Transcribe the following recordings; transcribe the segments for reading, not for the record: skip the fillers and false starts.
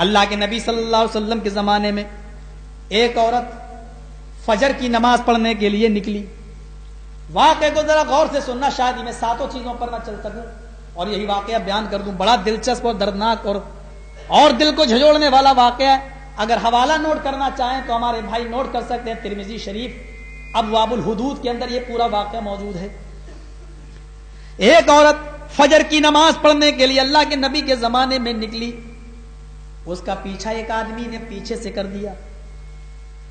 اللہ کے نبی صلی اللہ علیہ وسلم کے زمانے میں ایک عورت فجر کی نماز پڑھنے کے لیے نکلی. واقعے کو ذرا غور سے سننا، شاید میں 7 چیزوں پر نہ چل سکوں اور یہی واقعہ بیان کر دوں. بڑا دلچسپ اور دردناک اور دل کو جھنجھوڑنے والا واقعہ ہے. اگر حوالہ نوٹ کرنا چاہیں تو ہمارے بھائی نوٹ کر سکتے ہیں. ترمذی شریف ابواب الحدود کے اندر یہ پورا واقعہ موجود ہے. ایک عورت فجر کی نماز پڑھنے کے لیے اللہ کے نبی کے زمانے میں نکلی. اس کا پیچھا ایک آدمی نے پیچھے سے کر دیا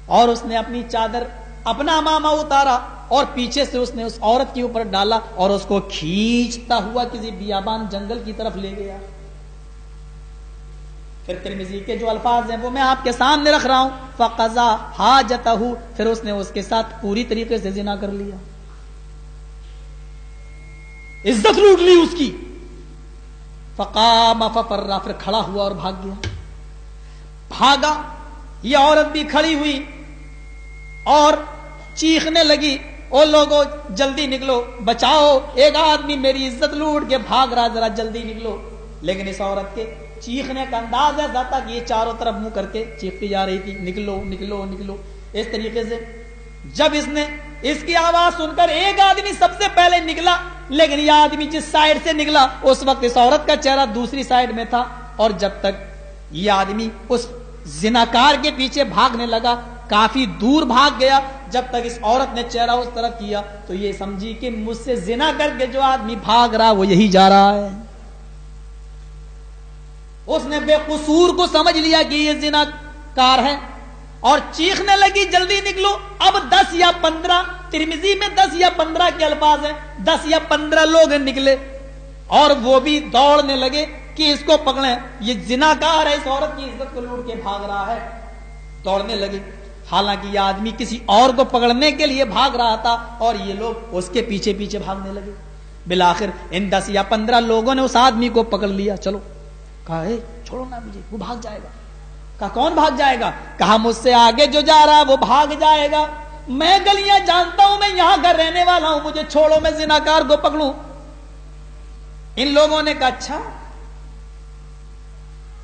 اور اس نے اپنی چادر، اپنا امامہ اتارا اور پیچھے سے اس نے اس عورت کے اوپر ڈالا اور اس کو کھینچتا ہوا کسی بیابان جنگل کی طرف لے گیا. پھر ترمذی کے جو الفاظ ہیں وہ میں آپ کے سامنے رکھ رہا ہوں. فقضا حاجتہ، پھر اس نے اس کے ساتھ پوری طریقے سے زنا کر لیا، عزت لوٹ لی اس کی. فقام ففر، پھر کھڑا ہوا اور بھاگ گیا. بھاگا، یہ عورت بھی کھڑی ہوئی اور چیخنے لگی، او لوگوں جلدی نکلو، بچاؤ، ایک آدمی میری عزت لوٹ کے بھاگ رہا، ذرا جلدی نکلو. لیکن اس عورت کے چیخنے کا انداز ایسا تھا کہ یہ چاروں طرف منہ کر کے چیختی جا رہی تھی، نکلو نکلو نکلو. اس طریقے سے جب اس نے اس کی آواز سن کر ایک آدمی سب سے پہلے نکلا، لیکن یہ آدمی جس سائڈ سے نکلا اس وقت اس عورت کا چہرہ دوسری سائڈ میں تھا. اور جب تک یہ آدمی اس زناکار کے پیچھے بھاگنے لگا، کافی دور بھاگ گیا، جب تک اس عورت نے چہرہ اس طرف کیا تو یہ سمجھی کہ مجھ سے زنا کر کے جو آدمی بھاگ رہا وہ یہی جا رہا ہے. اس نے بے قصور کو سمجھ لیا کہ یہ زناکار ہے اور چیخنے لگی جلدی نکلو. اب 10 یا 15، ترمذی میں 10 یا 15 کے الفاظ ہیں، 10 یا 15 لوگ نکلے اور وہ بھی دوڑنے لگے کہ اس کو پکڑیں، یہ زناکار ہے، اس عورت کی عزت کو لوٹ کے بھاگ رہا ہے. دوڑنے لگے، حالانکہ یہ آدمی کسی اور کو پکڑنے کے لیے بھاگ رہا تھا اور یہ لوگ اس کے پیچھے پیچھے بھاگنے لگے. بالآخر ان 10 یا 15 لوگوں نے اس آدمی کو پکڑ لیا. چلو، کہا اے چھوڑو نا مجھے، وہ بھاگ جائے گا. کہا کون بھاگ جائے گا؟ کہا مجھ سے آگے جو جا رہا وہ بھاگ جائے گا، میں گلیاں جانتا ہوں، میں یہاں کا رہنے والا ہوں، مجھے چھوڑو، میں زناکار کو پکڑوں. ان لوگوں نے کہا اچھا،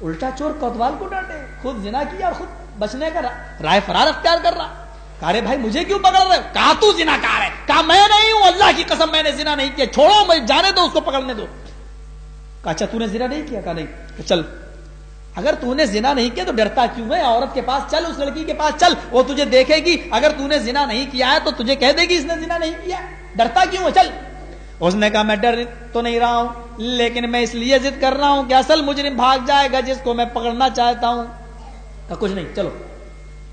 الٹا چور کوتوال کو ڈانٹے، خود زنا کیا اور خود بچنے کا رائے فرار اختیار کر رہا. کہا رے بھائی مجھے کیوں پکڑ رہے؟ کہا تو زناکار ہے. کہا میں نہیں ہوں، اللہ کی قسم میں نے زنا نہیں کیا، چھوڑو، مجھے جانے دو، اس کو پکڑنے دو. کہا اچھا تو نے زنا نہیں کیا؟ کہا نہیں. چل، اگر تو نے زنا نہیں کیا تو ڈرتا کیوں ہے؟ عورت کے پاس چل، اس لڑکی کے پاس چل، وہ تجھے دیکھے گی، اگر تو نے زنا نہیں کیا ہے تو تجھے کہہ دے گی اس نے زنا نہیں کیا، ڈرتا کیوں ہے؟ چل. اس نے کہا میں ڈر تو نہیں رہا ہوں، لیکن میں اس لیے ضد کر رہا ہوں کہ اصل مجرم بھاگ جائے گا جس کو میں پکڑنا چاہتا ہوں. کہا کچھ نہیں، چلو.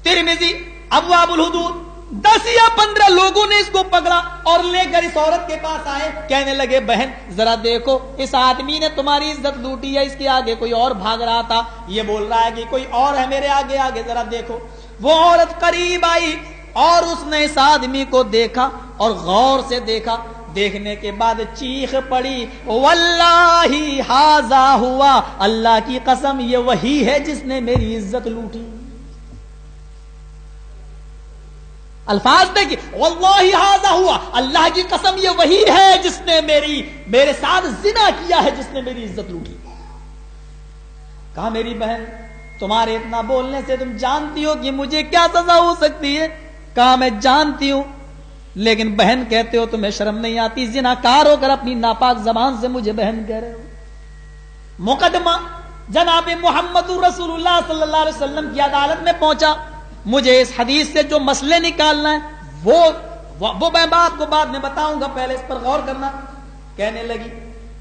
ترمذی ابواب الحدود 10 یا 15 لوگوں نے اس کو پکڑا اور لے کر اس عورت کے پاس آئے. کہنے لگے بہن ذرا دیکھو، اس آدمی نے تمہاری عزت لوٹی ہے، اس کے آگے کوئی اور بھاگ رہا تھا، یہ بول رہا ہے کہ کوئی اور ہے میرے آگے، آگے ذرا دیکھو. وہ عورت قریب آئی اور اس نے اس آدمی کو دیکھا اور غور سے دیکھا. دیکھنے کے بعد چیخ پڑی، واللہ ھذا ہوا، اللہ کی قسم یہ وہی ہے جس نے میری عزت لوٹی. الفاظ دیکھیے، واللہ ھذا ہوا، اللہ کی قسم یہ وہی ہے جس نے میرے ساتھ زنا کیا ہے، جس نے میری عزت لوٹی. کہا میری بہن تمہارے اتنا بولنے سے تم جانتی ہو کہ مجھے کیا سزا ہو سکتی ہے؟ کہا میں جانتی ہوں، لیکن بہن کہتے ہو تمہیں شرم نہیں آتی؟ زناکار ہو کر اپنی ناپاک زبان سے مجھے بہن کہہ رہے ہو. مقدمہ جناب محمد رسول اللہ صلی اللہ علیہ وسلم کی عدالت میں پہنچا. مجھے اس حدیث سے جو مسئلے نکالنا ہے وہ میں آپ کو بعد میں بتاؤں گا، پہلے اس پر غور کرنا. کہنے لگی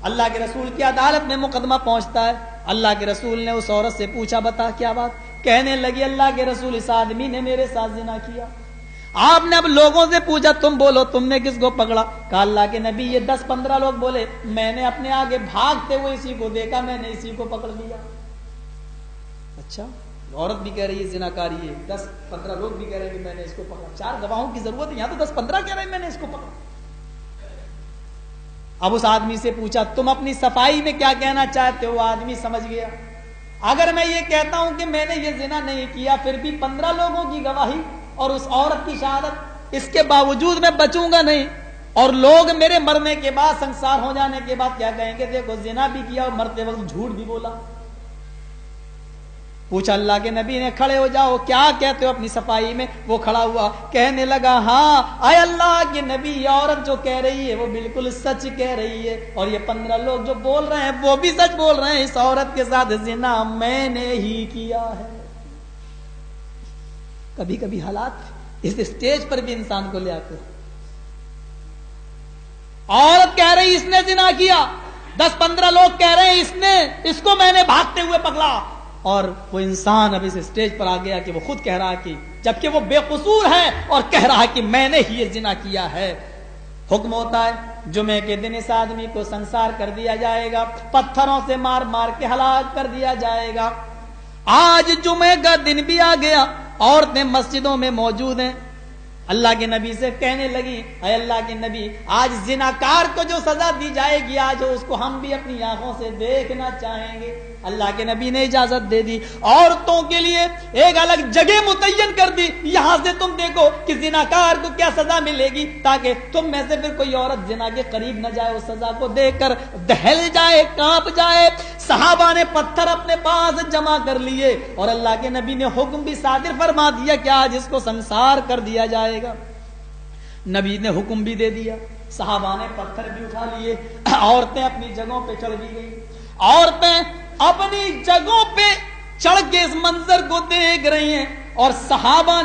اللہ کے رسول کی عدالت میں مقدمہ پہنچتا ہے. اللہ کے رسول نے اس عورت سے پوچھا بتا کیا بات؟ کہنے لگی اللہ کے رسول اس آدمی نے میرے ساتھ زنا کیا. آپ نے اب لوگوں سے پوچھا تم بولو تم نے کس کو پکڑا؟ کہا اللہ کے نبی یہ 10-15 لوگ بولے، میں نے اپنے آگے بھاگتے ہوئے اسی کو دیکھا، میں نے اسی کو پکڑ لیا. اچھا، عورت بھی کہہ رہی ہے زناکاری ہے، 10-15 لوگ بھی کہہ رہے ہیں کہ میں نے اس کو پکڑا. 4 گواہوں کی ضرورت ہے، یہاں تو 10-15 کہہ رہے ہیں میں نے اس کو پکڑا. اب اس آدمی سے پوچھا تم اپنی صفائی میں کیا کہنا چاہتے ہو؟ وہ آدمی سمجھ گیا، اگر میں یہ کہتا ہوں کہ میں نے یہ زنا نہیں کیا، پھر بھی 15 لوگوں کی گواہی اور اس عورت کی شہادت، اس کے باوجود میں بچوں گا نہیں، اور لوگ میرے مرنے کے بعد، سنسار ہو جانے کے بعد کیا کہیں گے؟ دیکھو زنا بھی کیا اور مرتے وقت جھوٹ بھی بولا. پوچھا اللہ کے نبی نے کھڑے ہو جاؤ کیا کہتے ہو اپنی صفائی میں؟ وہ کھڑا ہوا کہنے لگا ہاں اے اللہ کے نبی یہ عورت جو کہہ رہی ہے وہ بالکل سچ کہہ رہی ہے، اور یہ 15 لوگ جو بول رہے ہیں وہ بھی سچ بول رہے ہیں، اس عورت کے ساتھ زنا میں نے ہی کیا ہے۔ کبھی کبھی حالات اس اسٹیج پر بھی انسان کو لے آتے ہیں۔ عورت کہہ رہی اس نے زنا کیا، 10-15 لوگ کہہ رہے ہیں اس کو میں نے بھاگتے ہوئے پکڑا، اور وہ انسان اب اس اسٹیج پر آ گیا کہ وہ خود کہہ رہا کہ جبکہ وہ بے قصور ہے اور کہہ رہا کہ میں نے ہی یہ زنا کیا ہے۔ حکم ہوتا ہے جمعے کے دن اس آدمی کو سنسار کر دیا جائے گا، پتھروں سے مار مار کے ہلاک کر دیا جائے گا۔ آج جمعے کا دن بھی آ گیا، عورتیں مسجدوں میں موجود ہیں، اللہ کے نبی سے کہنے لگی اے اللہ کے نبی آج زناکار کو جو سزا دی جائے گی آج اس کو ہم بھی اپنی آنکھوں سے دیکھنا چاہیں گے۔ اللہ کے نبی نے اجازت دے دی، عورتوں کے لیے ایک الگ جگہ متعین کر دی، یہاں سے تم دیکھو کہ زناکار کو کیا سزا ملے گی، تاکہ تم میں سے پھر کوئی عورت زنا کے قریب نہ جائے، اس سزا کو دیکھ کر دہل جائے، کانپ جائے۔ صحابہ نے پتھر اپنے پاس جمع کر لیے اور اللہ کے نبی نے حکم بھی صادر فرما دیا کہ آج اس کو سنسار کر دیا جائے گا۔ نبی نے حکم بھی دے دیا، صحابہ نے پتھر بھی اٹھا لیے، عورتیں اپنی جگہوں پہ چڑھ بھی گئی۔ عورتیں اپنی جگہوں پہ چڑھ کے اس منظر کو دیکھ رہی ہیں، اور صحابہ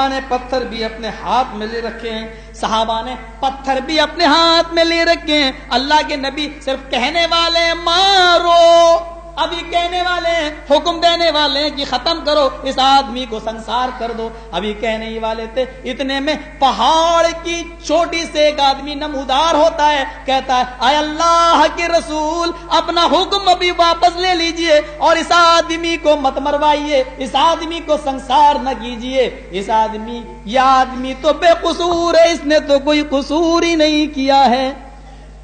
نے پتھر بھی اپنے ہاتھ میں لے رکھے ہیں، صحابہ نے پتھر بھی اپنے ہاتھ میں لے رکھے ہیں۔ اللہ کے نبی صرف کہنے والے ہیں مارو، ابھی کہنے والے ہیں، حکم دینے والے ہیں کہ ختم کرو، اس آدمی کو سنسار کر دو، ابھی کہنے ہی والے تھے۔ اتنے میں پہاڑ کی چوٹی سے ایک آدمی نمودار ہوتا ہے، کہتا ہے اے اللہ کے رسول اپنا حکم ابھی واپس لے لیجئے اور اس آدمی کو مت مروائیے، اس آدمی کو سنسار نہ کیجئے، یہ آدمی تو بے قصور ہے، اس نے تو کوئی قصور ہی نہیں کیا ہے۔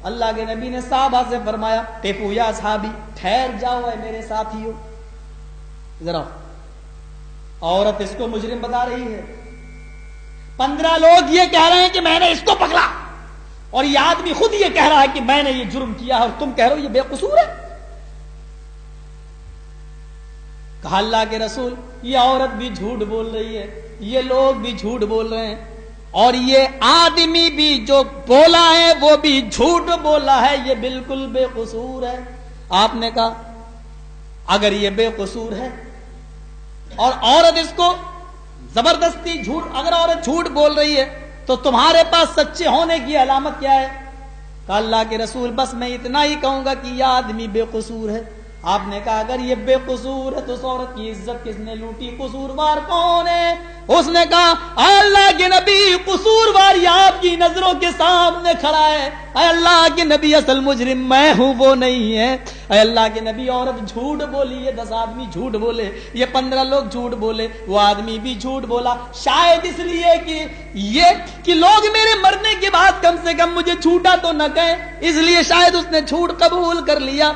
اللہ کے نبی نے صحابہ سے فرمایا ٹیپو یا صحابی ٹھہر جاؤ اے میرے ساتھیو، ذرا عورت اس کو مجرم بتا رہی ہے، 15 لوگ یہ کہہ رہے ہیں کہ میں نے اس کو پکڑا، اور یہ آدمی خود یہ کہہ رہا ہے کہ میں نے یہ جرم کیا اور تم کہہ رہے ہو یہ بے قصور ہے۔ کہا اللہ کے رسول یہ عورت بھی جھوٹ بول رہی ہے، یہ لوگ بھی جھوٹ بول رہے ہیں، اور یہ آدمی بھی جو بولا ہے وہ بھی جھوٹ بولا ہے، یہ بالکل بے قصور ہے۔ آپ نے کہا اگر یہ بے قصور ہے اور عورت اس کو زبردستی اگر عورت جھوٹ بول رہی ہے تو تمہارے پاس سچے ہونے کی علامت کیا ہے؟ کہا اللہ کے رسول بس میں اتنا ہی کہوں گا کہ یہ آدمی بے قصور ہے۔ آپ نے کہا اگر یہ بے قصور ہے تو اس عورت کی عزت کس نے لوٹی، قصوروار کون ہے؟ اس نے کہا اللہ کے نبی قصوروار آپ کی نظروں کے سامنے کھڑا ہے، اے اللہ کے نبی اصل مجرم میں ہوں وہ نہیں ہے۔ اے اللہ کے نبی عورت جھوٹ بولی، یہ 10 آدمی جھوٹ بولے، یہ 15 لوگ جھوٹ بولے، وہ آدمی بھی جھوٹ بولا، شاید اس لیے کہ لوگ میرے مرنے کے بعد کم سے کم مجھے جھوٹا تو نہ کہیں، اس لیے شاید اس نے جھوٹ قبول کر لیا۔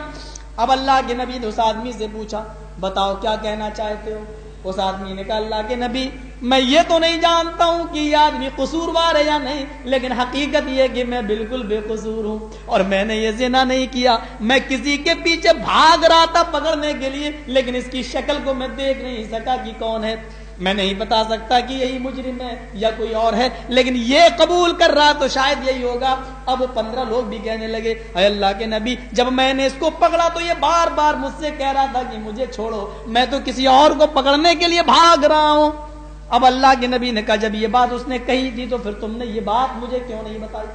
اب اللہ کے نبی نے اس آدمی سے پوچھا بتاؤ کیا کہنا چاہتے ہو؟ اس آدمی نے کہا اللہ کے نبی میں یہ تو نہیں جانتا ہوں کہ یہ آدمی قصوروار ہے یا نہیں، لیکن حقیقت یہ کہ میں بالکل بے قصور ہوں اور میں نے یہ زنا نہیں کیا، میں کسی کے پیچھے بھاگ رہا تھا پکڑنے کے لیے، لیکن اس کی شکل کو میں دیکھ نہیں سکا کہ کون ہے، میں نہیں بتا سکتا کہ یہی مجرم ہے یا کوئی اور ہے، لیکن یہ قبول کر رہا تو شاید یہی ہوگا۔ اب 15 لوگ بھی کہنے لگے اے اللہ کے نبی جب میں نے اس کو پکڑا تو یہ بار بار مجھ سے کہہ رہا تھا کہ مجھے چھوڑو، میں تو کسی اور کو پکڑنے کے لیے بھاگ رہا ہوں۔ اب اللہ کے نبی نے کہا جب یہ بات اس نے کہی تھی تو پھر تم نے یہ بات مجھے کیوں نہیں بتائی؟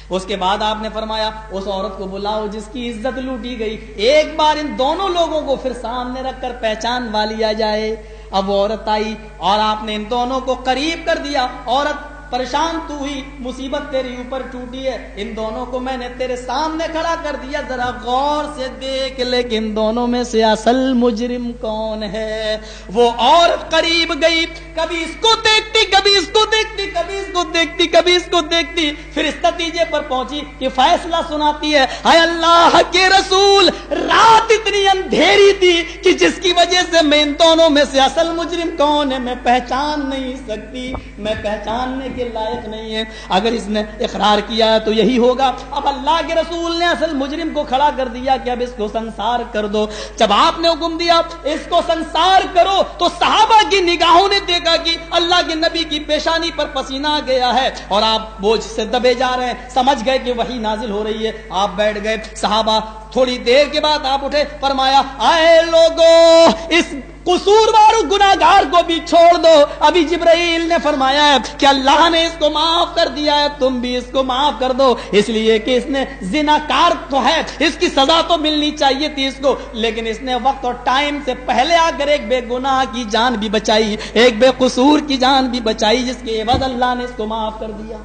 اس کے بعد آپ نے فرمایا اس عورت کو بلاؤ جس کی عزت لوٹی گئی، ایک بار ان دونوں لوگوں کو پھر سامنے رکھ کر پہچان والیا جائے۔ اب وہ عورت آئی اور آپ نے ان دونوں کو قریب کر دیا، عورت پریشان تو ہوئی، مصیبت تیری اوپر ٹوٹی ہے، ان دونوں کو میں نے تیرے سامنے کھڑا کر دیا، ذرا غور سے دیکھ لے کہ ان دونوں میں سے اصل مجرم کون ہے۔ وہ عورت قریب گئی، کبھی اس کو دیکھتی، کبھی اس کو دیکھتی، کبھی اس کو دیکھتی، کبھی اس کو دیکھتی، پھر اس نتیجے پر پہنچی کہ فیصلہ سناتی ہے اے اللہ کے رسول رات اتنی اندھیری تھی کہ جس کی وجہ سے میں ان دونوں میں سے اصل مجرم کون ہے میں پہچان نہیں سکتی، میں پہچاننے کے لیے لائق نہیں ہے. اگر اس نے اقرار کیا ہے تو یہی ہوگا. اب اللہ کے رسول نے اصل مجرم کو کھڑا کر دیا کہ اب اس کو سنسار کر دو. جب آپ نے حکم دیا اس کو سنسار کرو تو صحابہ کی نگاہوں نے دیکھا کہ اللہ کے نبی کی پیشانی پر پسینہ آ گیا ہے اور آپ بوجھ سے دبے جا رہے ہیں. سمجھ گئے کہ وحی نازل ہو رہی ہے. آپ بیٹھ گئے. صحابہ تھوڑی دیر کے بعد آپ اٹھے, فرمایا اے لوگوں اس قصوروار گناہگار کو بھی چھوڑ دو. ابھی جبرائیل نے فرمایا ہے کہ اللہ نے اس کو معاف کر دیا ہے, تم بھی اس کو معاف کر دو, اس لیے کہ اس نے زناکار تو ہے, اس کی سزا تو ملنی چاہیے تھی اس کو, لیکن اس نے وقت اور ٹائم سے پہلے آ کر ایک بے گناہ کی جان بھی بچائی, ایک بے قصور کی جان بھی بچائی, جس کے عوض اللہ نے اس کو معاف کر دیا.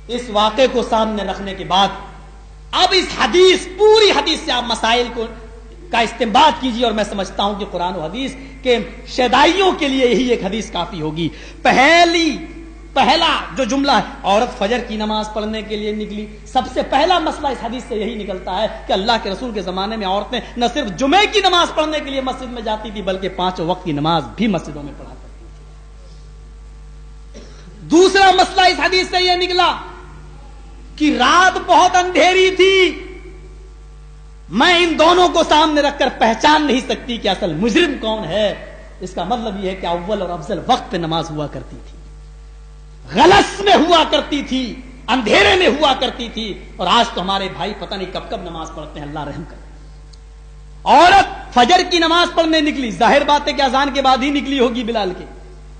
اس واقعے کو سامنے رکھنے کے بعد اب اس حدیث, پوری حدیث سے آپ مسائل کو کا استنباط کیجیے, اور میں سمجھتا ہوں کہ قرآن و حدیث کے شیدائیوں کے لیے یہی ایک حدیث کافی ہوگی. پہلا جو جملہ ہے, عورت فجر کی نماز پڑھنے کے لیے نکلی. سب سے پہلا مسئلہ اس حدیث سے یہی نکلتا ہے کہ اللہ کے رسول کے زمانے میں عورتیں نہ صرف جمعے کی نماز پڑھنے کے لیے مسجد میں جاتی تھی بلکہ 5 وقت کی نماز بھی مسجدوں میں پڑھا کرتی تھی. دوسرا مسئلہ اس حدیث سے یہ نکلا کہ رات بہت اندھیری تھی, میں ان دونوں کو سامنے رکھ کر پہچان نہیں سکتی کہ اصل مجرم کون ہے. اس کا مطلب یہ ہے کہ اول اور افضل وقت پہ نماز ہوا کرتی تھی, غلس میں ہوا کرتی تھی, اندھیرے میں ہوا کرتی تھی, اور آج تو ہمارے بھائی پتہ نہیں کب کب نماز پڑھتے ہیں, اللہ رحم کرے. عورت فجر کی نماز پڑھنے نکلی, ظاہر بات ہے کہ اذان کے بعد ہی نکلی ہوگی بلال کے,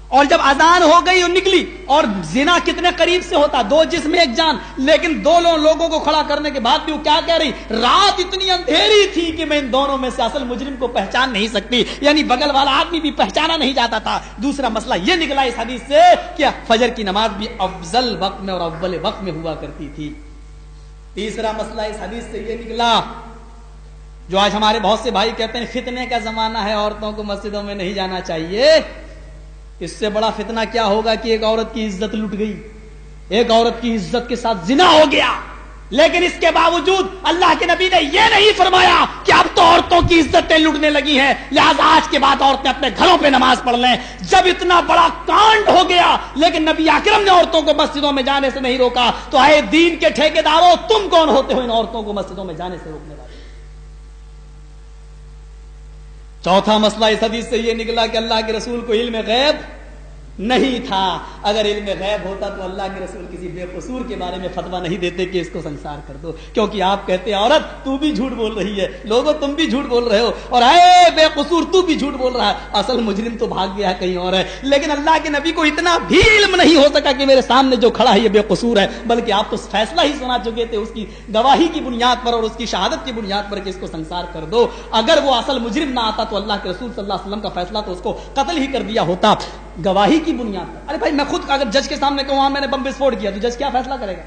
اور جب اذان ہو گئی اور نکلی, اور زنا کتنے قریب سے ہوتا, 2 جسم 1 جان, لیکن 2 لوگوں کو کھڑا کرنے کے بعد بھی وہ کیا کہہ رہی, رات اتنی اندھیری تھی کہ میں ان دونوں میں سے اصل مجرم کو پہچان نہیں سکتی, یعنی بغل والا آدمی بھی پہچانا نہیں جاتا تھا. دوسرا مسئلہ یہ نکلا اس حدیث سے کہ فجر کی نماز بھی افضل وقت میں اور اول وقت میں ہوا کرتی تھی. تیسرا مسئلہ اس حدیث سے یہ نکلا, جو آج ہمارے بہت سے بھائی کہتے ہیں فتنے کا زمانہ ہے, عورتوں کو مسجدوں میں نہیں جانا چاہیے. اس سے بڑا فتنہ کیا ہوگا کہ ایک عورت کی عزت لٹ گئی, ایک عورت کی عزت کے ساتھ زنا ہو گیا, لیکن اس کے باوجود اللہ کے نبی نے یہ نہیں فرمایا کہ اب تو عورتوں کی عزتیں لٹنے لگی ہیں لہذا آج کے بعد عورتیں اپنے گھروں پہ نماز پڑھ لیں. جب اتنا بڑا کانڈ ہو گیا لیکن نبی اکرم نے عورتوں کو مسجدوں میں جانے سے نہیں روکا, تو اے دین کے ٹھیکیداروں, تم کون ہوتے ہو ان عورتوں کو مسجدوں میں جانے سے روکنے والے. چوتھا مسئلہ اس حدیث سے یہ نکلا کہ اللہ کے رسول کو علم غیب نہیں تھا. اگر علم غیب ہوتا تو اللہ کے رسول کسی بے قصور کے بارے میں فتویٰ نہیں دیتے کہ اس کو سنسار کر دو, کیونکہ آپ کہتے ہیں عورت تو بھی جھوٹ بول رہی ہے, لوگوں تم بھی جھوٹ بول رہے ہو, اور اے بے قصور تو بھی جھوٹ بول رہا ہے, اصل مجرم تو بھاگ گیا ہے کہیں اور ہے. لیکن اللہ کے نبی کو اتنا بھی علم نہیں ہو سکا کہ میرے سامنے جو کھڑا ہے یہ بے قصور ہے, بلکہ آپ تو فیصلہ ہی سنا چکے تھے اس کی گواہی کی بنیاد پر اور اس کی شہادت کی بنیاد پر کہ اس کو سنسار کر دو. اگر وہ اصل مجرم نہ آتا تو اللہ کے رسول صلی اللہ علیہ وسلم کا فیصلہ تو اس کو قتل ہی کر دیا ہوتا گواہی کی بنیاد پر. ارے بھائی میں خود اگر جج کے سامنے کہوں ہاں میں نے بم وسفوٹ کیا تو جج کیا فیصلہ کرے گا؟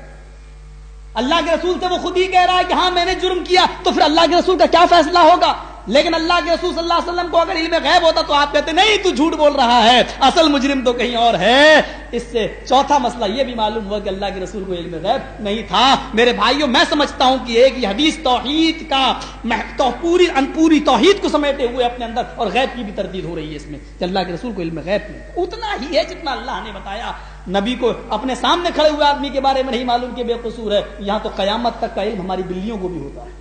اللہ کے رسول سے وہ خود ہی کہہ رہا ہے کہ ہاں میں نے جرم کیا, تو پھر اللہ کے رسول کا کیا فیصلہ ہوگا؟ لیکن اللہ کے رسول صلی اللہ علیہ وسلم کو اگر علم غیب ہوتا تو آپ کہتے نہیں تو جھوٹ بول رہا ہے, اصل مجرم تو کہیں اور ہے. اس سے چوتھا مسئلہ یہ بھی معلوم ہوا کہ اللہ کے رسول کو علم غیب نہیں تھا. میرے بھائیوں, میں سمجھتا ہوں کہ ایک یہ حدیث توحید کا پوری توحید کو سمیٹے ہوئے اپنے اندر اور غیب کی بھی تردید ہو رہی ہے اس میں کہ اللہ کے رسول کو علم غیب نہیں, اتنا ہی ہے جتنا اللہ نے بتایا. نبی کو اپنے سامنے کھڑے ہوئے آدمی کے بارے میں نہیں معلوم کہ بے قصور ہے, یہاں تو قیامت تک کا علم ہماری بلیوں کو بھی ہوتا ہے.